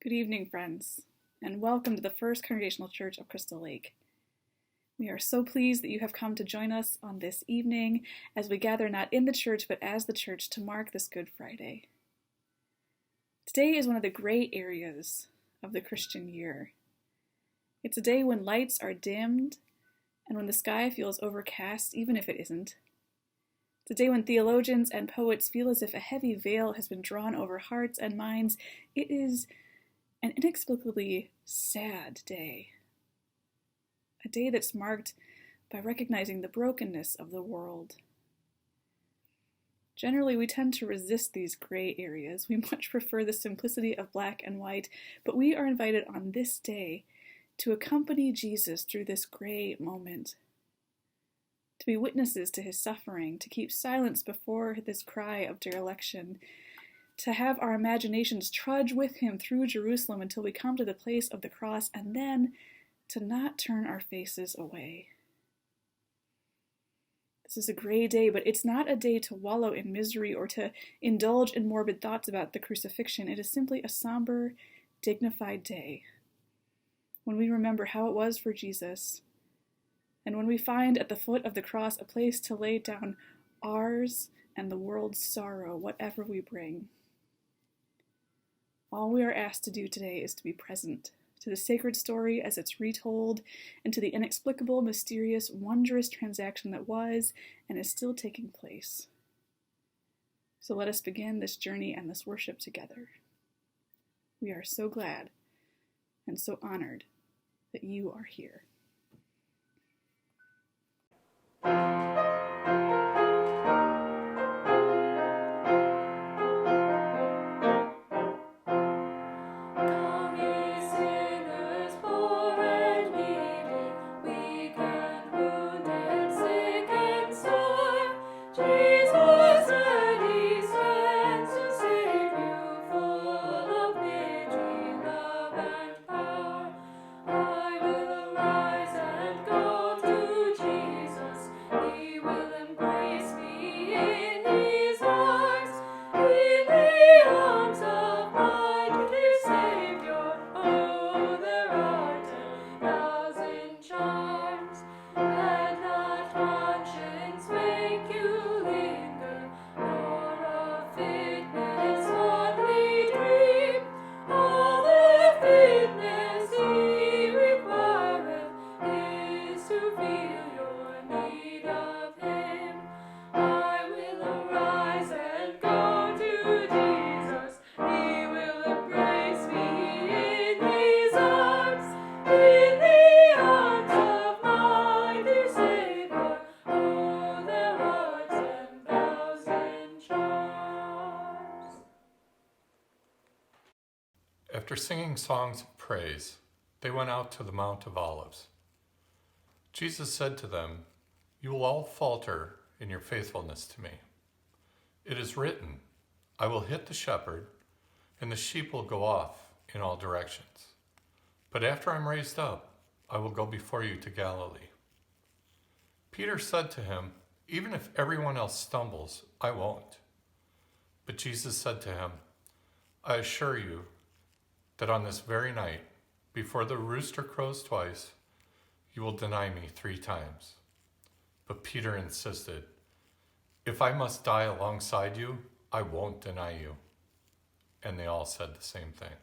Good evening, friends, and welcome to the First Congregational Church of Crystal Lake. We are so pleased that you have come to join us on this evening as we gather not in the church but as the church to mark this Good Friday. Today is one of the gray areas of the Christian year. It's a day when lights are dimmed and when the sky feels overcast, even if it isn't. It's a day when theologians and poets feel as if a heavy veil has been drawn over hearts and minds. It is an inexplicably sad day. A day that's marked by recognizing the brokenness of the world. Generally, we tend to resist these gray areas. We much prefer the simplicity of black and white, but we are invited on this day to accompany Jesus through this gray moment, to be witnesses to his suffering, to keep silence before this cry of dereliction, to have our imaginations trudge with him through Jerusalem until we come to the place of the cross, and then to not turn our faces away. This is a gray day, but it's not a day to wallow in misery or to indulge in morbid thoughts about the crucifixion. It is simply a somber, dignified day when we remember how it was for Jesus, and when we find at the foot of the cross a place to lay down ours and the world's sorrow, whatever we bring. All we are asked to do today is to be present to the sacred story as it's retold, and to the inexplicable, mysterious, wondrous transaction that was and is still taking place. So let us begin this journey and this worship together. We are so glad and so honored that you are here. After singing songs of praise, they went out to the Mount of Olives. Jesus said to them, "You will all falter in your faithfulness to me. It is written, I will hit the shepherd, and the sheep will go off in all directions. But after I'm raised up, I will go before you to Galilee." Peter said to him, "Even if everyone else stumbles, I won't." But Jesus said to him, "I assure you that on this very night, before the rooster crows twice, you will deny me 3 times. But Peter insisted, "If I must die alongside you, I won't deny you." And they all said the same thing.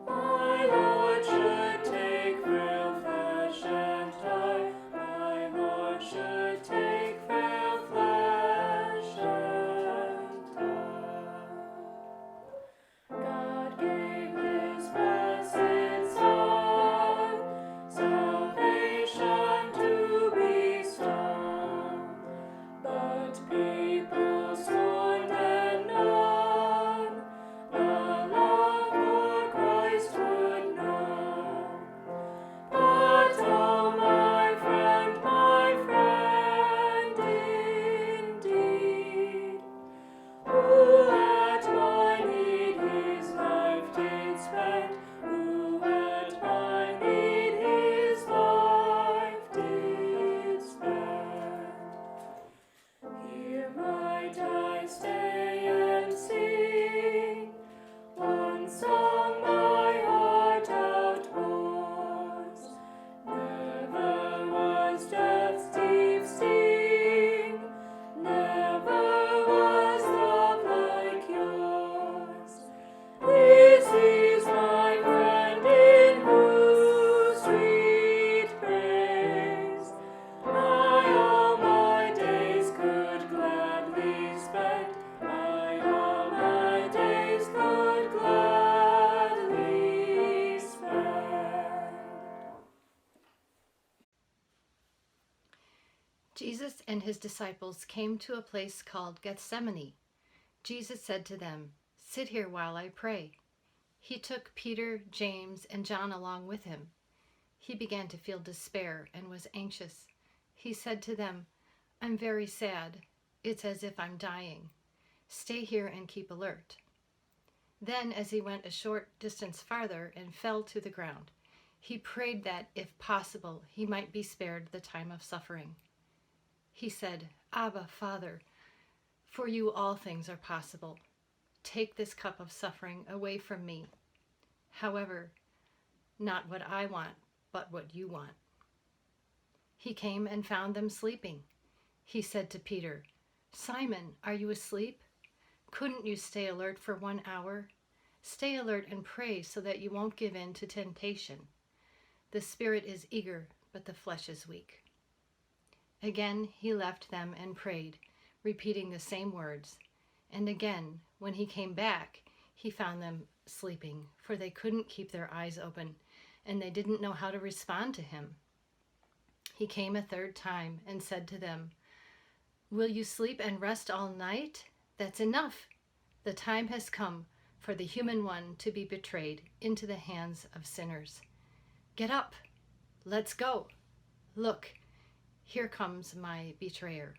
My Lord should take real flesh Jesus and his disciples came to a place called Gethsemane. Jesus said to them, "Sit here while I pray." He took Peter, James, and John along with him. He began to feel despair and was anxious. He said to them, "I'm very sad. It's as if I'm dying. Stay here and keep alert." Then, as he went a short distance farther and fell to the ground, he prayed that, if possible, he might be spared the time of suffering. He said, "Abba, Father, for you all things are possible. Take this cup of suffering away from me. However, not what I want, but what you want." He came and found them sleeping. He said to Peter, "Simon, are you asleep? Couldn't you stay alert for 1 hour? Stay alert and pray so that you won't give in to temptation. The spirit is eager, but the flesh is weak." Again he left them and prayed, repeating the same words. And again, when he came back, he found them sleeping, for they couldn't keep their eyes open, and they didn't know how to respond to him. He came a third time and said to them, "Will you sleep and rest all night? That's enough. The time has come for the human one to be betrayed into the hands of sinners. Get up. Let's go. Look, here comes my betrayer."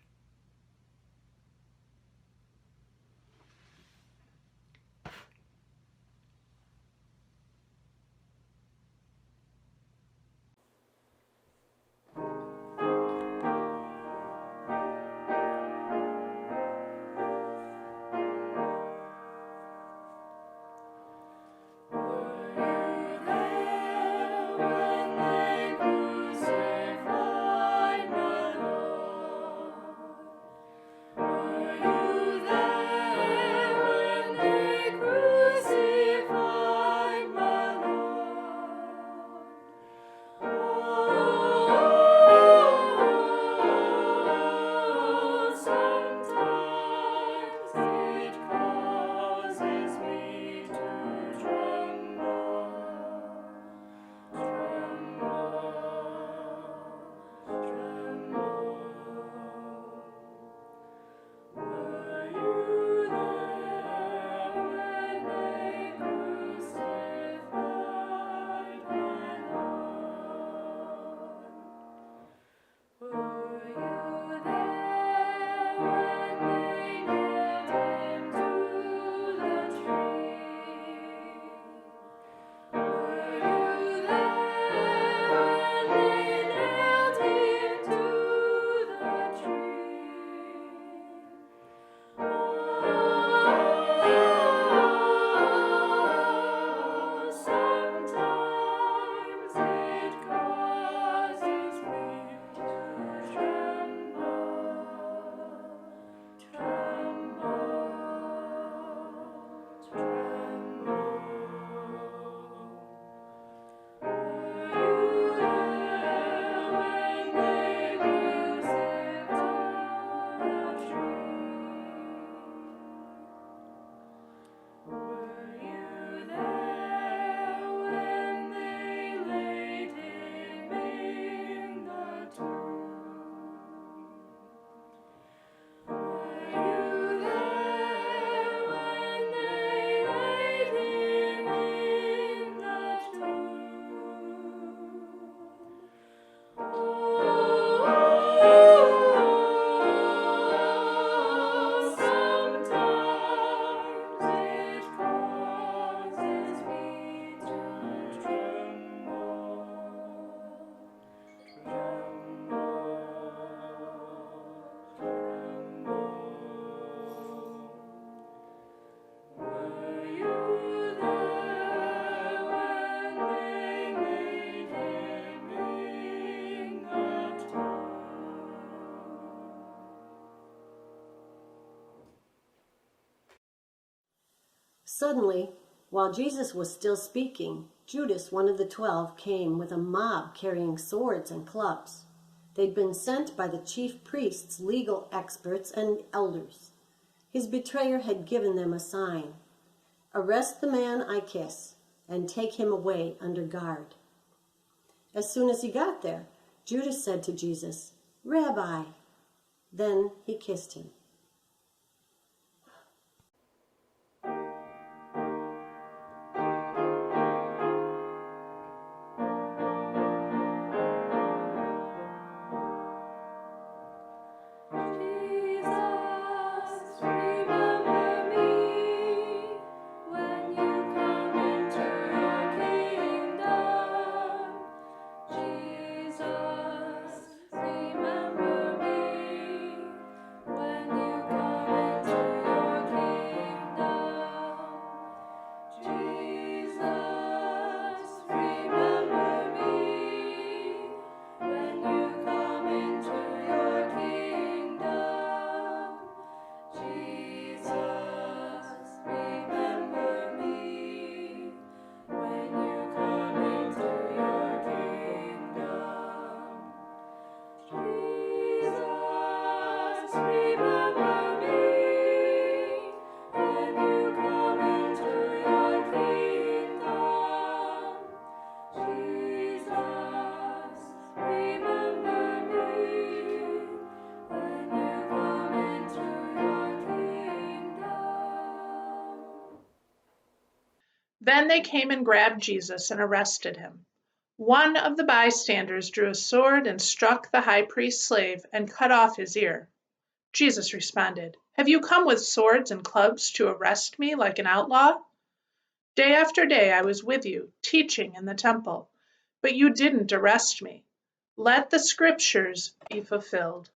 Suddenly, while Jesus was still speaking, Judas, one of the 12, came with a mob carrying swords and clubs. They'd been sent by the chief priests, legal experts, and elders. His betrayer had given them a sign: "Arrest the man I kiss and take him away under guard." As soon as he got there, Judas said to Jesus, "Rabbi, Then he kissed him. Then they came and grabbed Jesus and arrested him. One of the bystanders drew a sword and struck the high priest's slave and cut off his ear. Jesus responded, "Have you come with swords and clubs to arrest me like an outlaw? Day after day I was with you, teaching in the temple, but you didn't arrest me. Let the scriptures be fulfilled."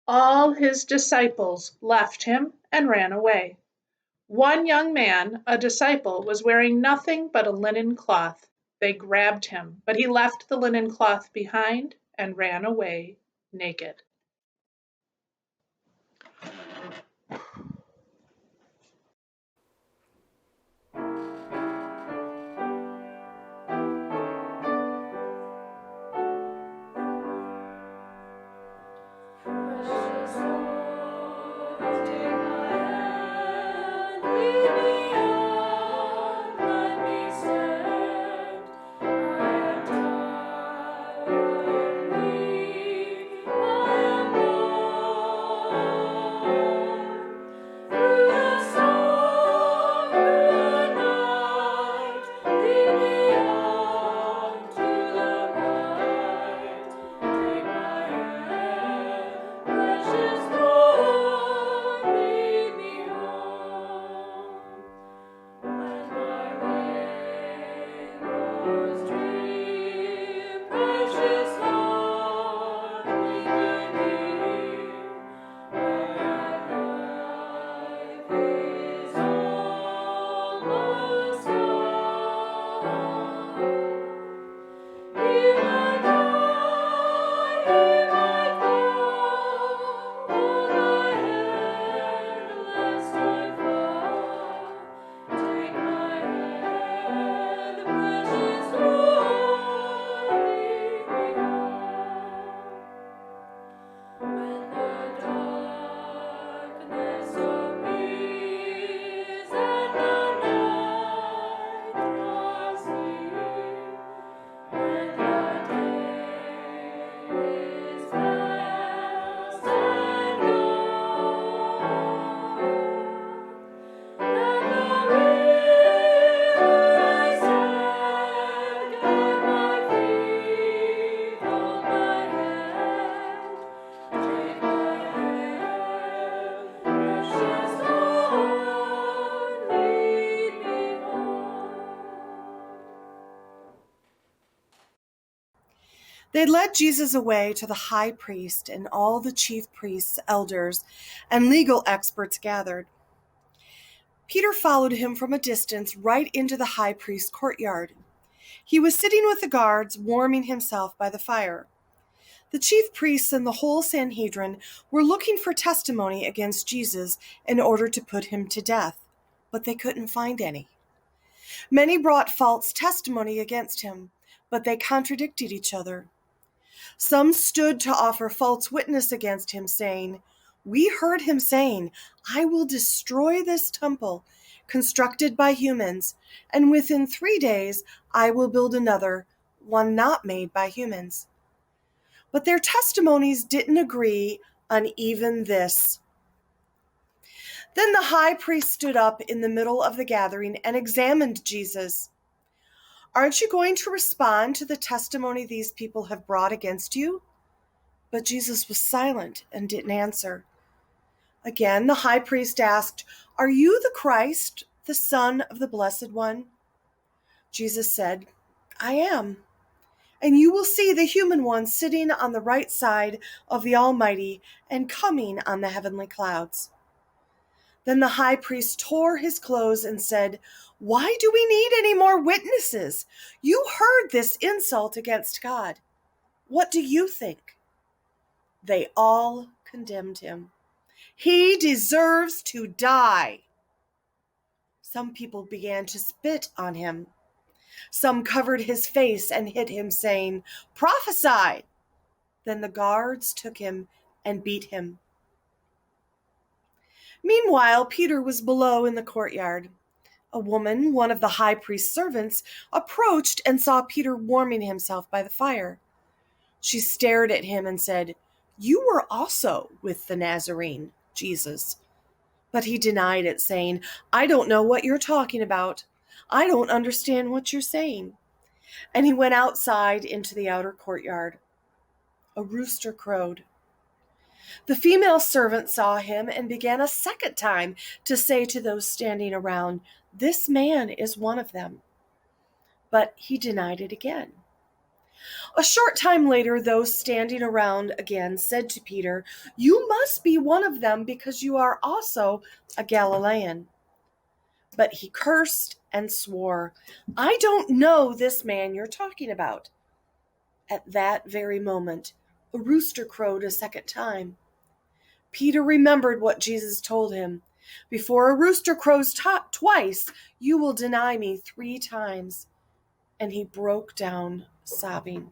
All his disciples left him and ran away. One young man, a disciple, was wearing nothing but a linen cloth. They grabbed him, but he left the linen cloth behind and ran away naked. They led Jesus away to the high priest, and all the chief priests, elders, and legal experts gathered. Peter followed him from a distance right into the high priest's courtyard. He was sitting with the guards, warming himself by the fire. The chief priests and the whole Sanhedrin were looking for testimony against Jesus in order to put him to death, but they couldn't find any. Many brought false testimony against him, but they contradicted each other. Some stood to offer false witness against him, saying, "We heard him saying, 'I will destroy this temple constructed by humans, and within 3 days I will build another, one not made by humans.'" But their testimonies didn't agree on even this. Then the high priest stood up in the middle of the gathering and examined Jesus. Aren't you going to respond to the testimony these people have brought against you? But Jesus was silent and didn't answer. Again, the high priest asked, Are you the Christ, the Son of the Blessed One? Jesus said, I am. And you will see the human one sitting on the right side of the Almighty and coming on the heavenly clouds. Then the high priest tore his clothes and said, Why do we need any more witnesses? You heard this insult against God. What do you think? They all condemned him. He deserves to die. Some people began to spit on him. Some covered his face and hit him, saying, Prophesy! Then the guards took him and beat him. Meanwhile, Peter was below in the courtyard. A woman, one of the high priest's servants, approached and saw Peter warming himself by the fire. She stared at him and said, You were also with the Nazarene, Jesus. But he denied it, saying, I don't know what you're talking about. I don't understand what you're saying. And he went outside into the outer courtyard. A rooster crowed. The female servant saw him and began a second time to say to those standing around, This man is one of them. But he denied it again. A short time later, those standing around again said to Peter, You must be one of them because you are also a Galilean. But he cursed and swore, I don't know this man you're talking about. At that very moment, a rooster crowed a second time. Peter remembered what Jesus told him. Before a rooster crows twice, you will deny me 3 times. And he broke down sobbing.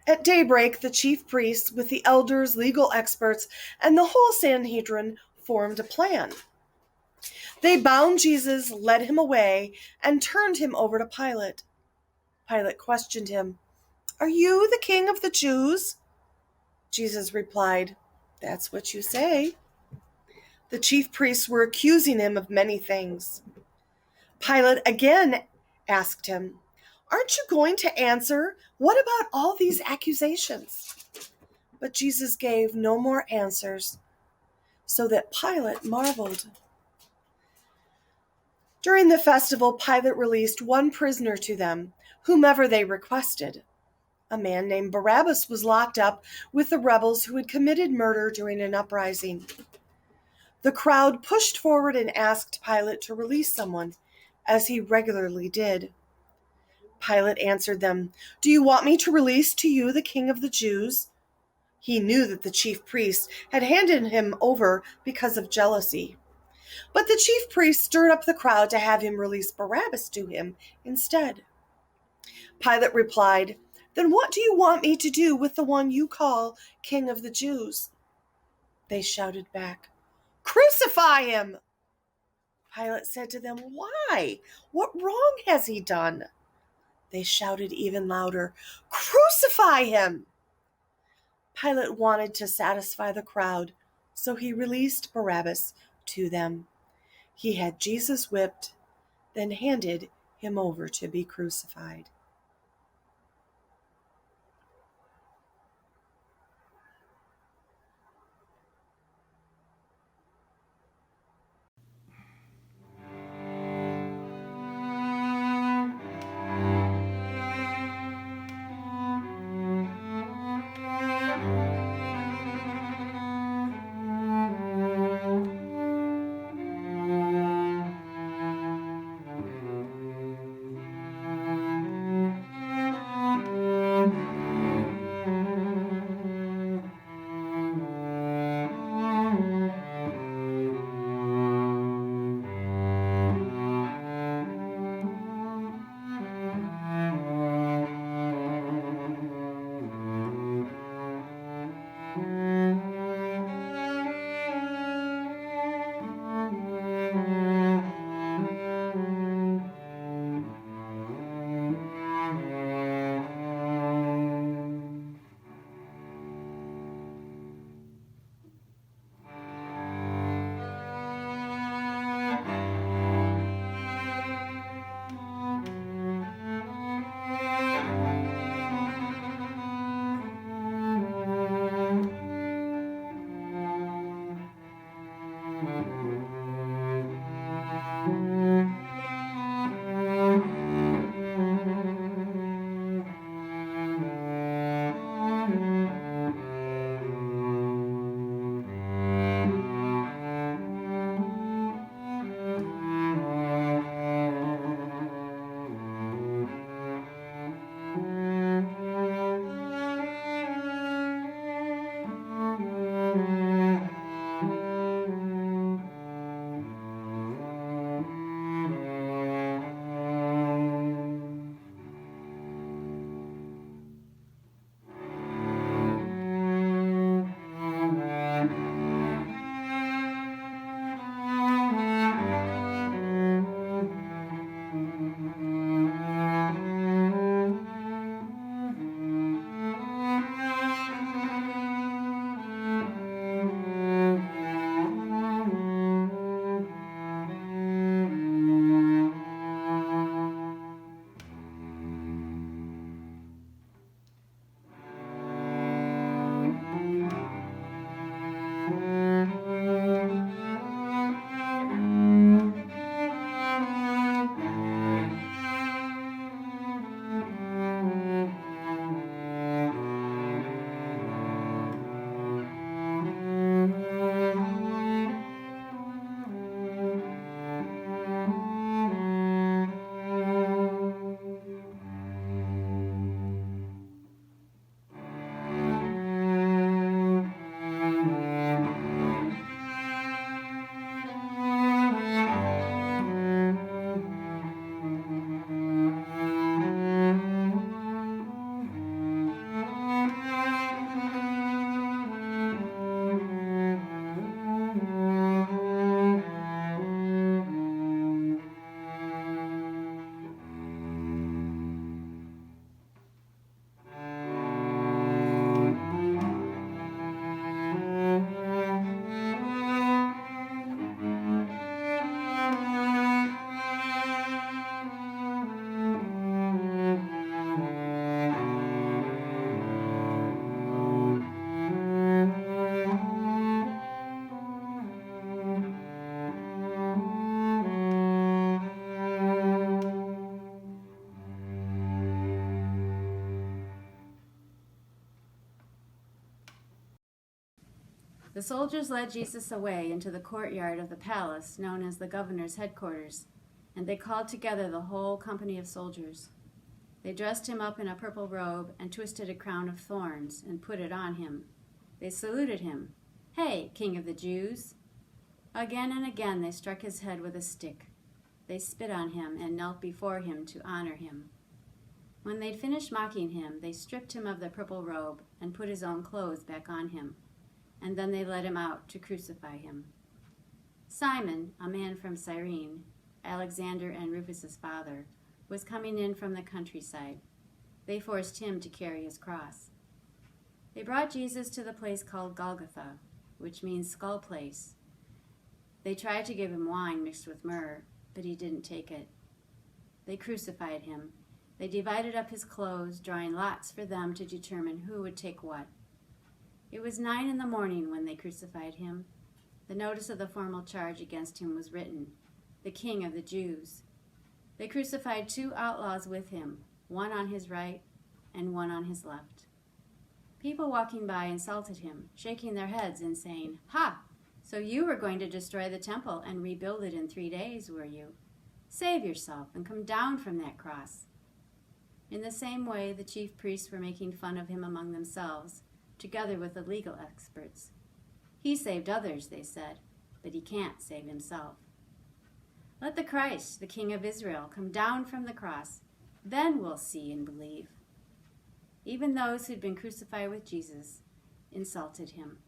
At daybreak, the chief priests, with the elders, legal experts, and the whole Sanhedrin, formed a plan. They bound Jesus, led him away, and turned him over to Pilate. Pilate questioned him, Are you the king of the Jews? Jesus replied, That's what you say. The chief priests were accusing him of many things. Pilate again asked him, Aren't you going to answer? What about all these accusations? But Jesus gave no more answers, so that Pilate marveled. During the festival, Pilate released one prisoner to them, whomever they requested. A man named Barabbas was locked up with the rebels who had committed murder during an uprising. The crowd pushed forward and asked Pilate to release someone, as he regularly did. Pilate answered them, Do you want me to release to you the king of the Jews? He knew that the chief priests had handed him over because of jealousy. But the chief priests stirred up the crowd to have him release Barabbas to him instead. Pilate replied, "Then what do you want me to do with the one you call King of the Jews?" They shouted back, "Crucify him!" Pilate said to them, "Why? What wrong has he done?" They shouted even louder, "Crucify him!" Pilate wanted to satisfy the crowd, so he released Barabbas to them. He had Jesus whipped, then handed him over to be crucified. The soldiers led Jesus away into the courtyard of the palace known as the governor's headquarters, and they called together the whole company of soldiers. They dressed him up in a purple robe and twisted a crown of thorns and put it on him. They saluted him. "Hey, King of the Jews!" Again and again they struck his head with a stick. They spit on him and knelt before him to honor him. When they'd finished mocking him, they stripped him of the purple robe and put his own clothes back on him, and then they led him out to crucify him. Simon, a man from Cyrene, Alexander and Rufus's father, was coming in from the countryside. They forced him to carry his cross. They brought Jesus to the place called Golgotha, which means skull place. They tried to give him wine mixed with myrrh, but he didn't take it. They crucified him. They divided up his clothes, drawing lots for them to determine who would take what. It was 9 a.m. when they crucified him. The notice of the formal charge against him was written, "The King of the Jews." They crucified 2 outlaws with him, one on his right and one on his left. People walking by insulted him, shaking their heads and saying, "Ha! So you were going to destroy the temple and rebuild it in 3 days, were you? Save yourself and come down from that cross." In the same way, the chief priests were making fun of him among themselves, together with the legal experts. "He saved others," they said, "but he can't save himself. Let the Christ, the King of Israel, come down from the cross. Then we'll see and believe." Even those who'd been crucified with Jesus insulted him.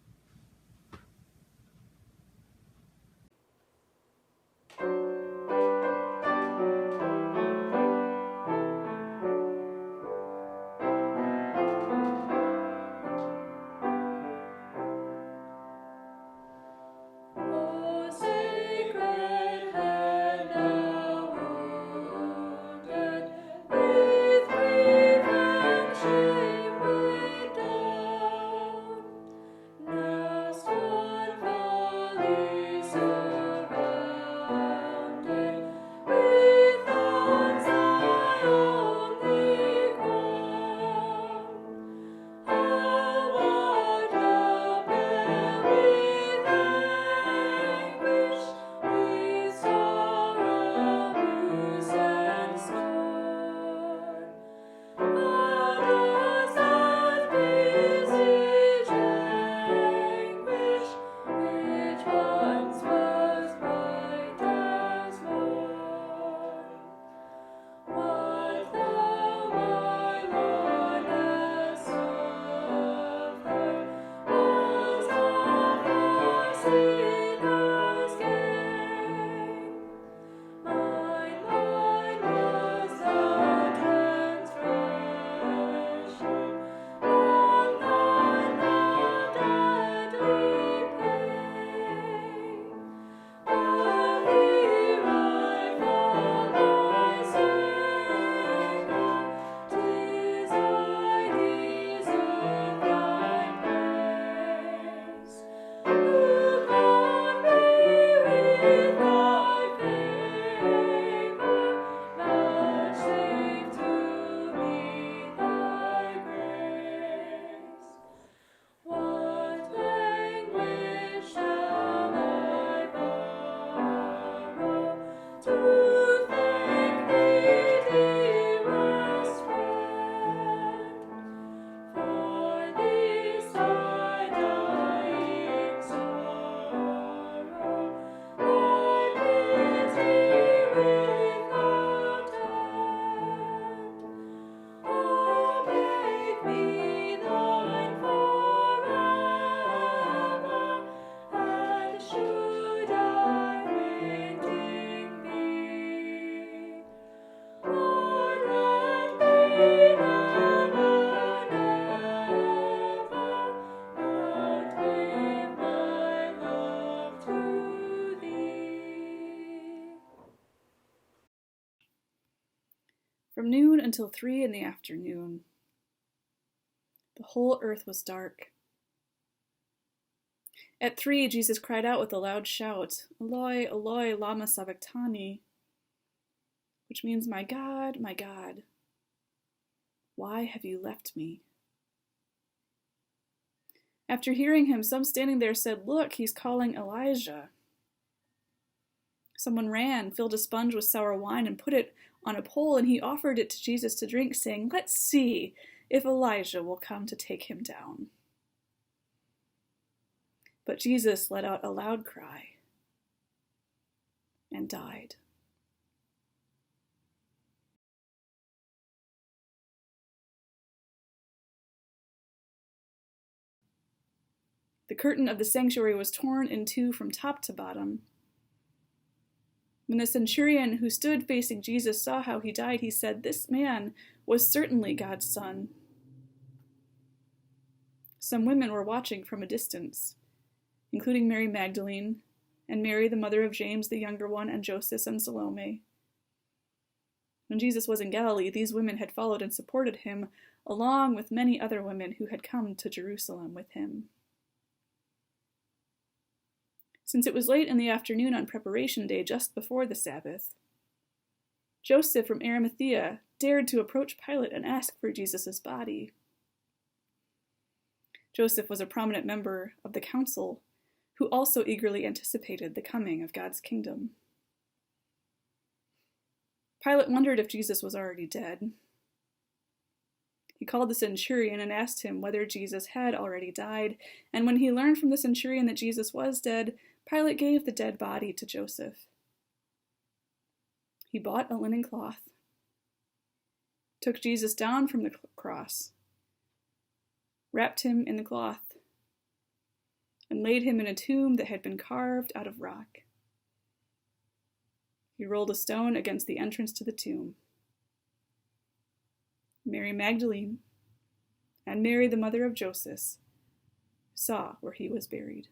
From noon until 3 in the afternoon, the whole earth was dark. At 3, Jesus cried out with a loud shout, "Eloi, Eloi, lama sabachthani," which means, my God, why have you left me?" After hearing him, some standing there said, "Look, he's calling Elijah." Someone ran, filled a sponge with sour wine, and put it on a pole, and he offered it to Jesus to drink, saying, "Let's see if Elijah will come to take him down." But Jesus let out a loud cry and died. The curtain of the sanctuary was torn in two from top to bottom. When the centurion who stood facing Jesus saw how he died, he said, "This man was certainly God's son." Some women were watching from a distance, including Mary Magdalene and Mary, the mother of James the younger one, and Joseph and Salome. When Jesus was in Galilee, these women had followed and supported him, along with many other women who had come to Jerusalem with him. Since it was late in the afternoon on preparation day, just before the Sabbath, Joseph from Arimathea dared to approach Pilate and ask for Jesus' body. Joseph was a prominent member of the council who also eagerly anticipated the coming of God's kingdom. Pilate wondered if Jesus was already dead. He called the centurion and asked him whether Jesus had already died, and when he learned from the centurion that Jesus was dead, Pilate gave the dead body to Joseph. He bought a linen cloth, took Jesus down from the cross, wrapped him in the cloth, and laid him in a tomb that had been carved out of rock. He rolled a stone against the entrance to the tomb. Mary Magdalene and Mary, the mother of Joseph, saw where he was buried.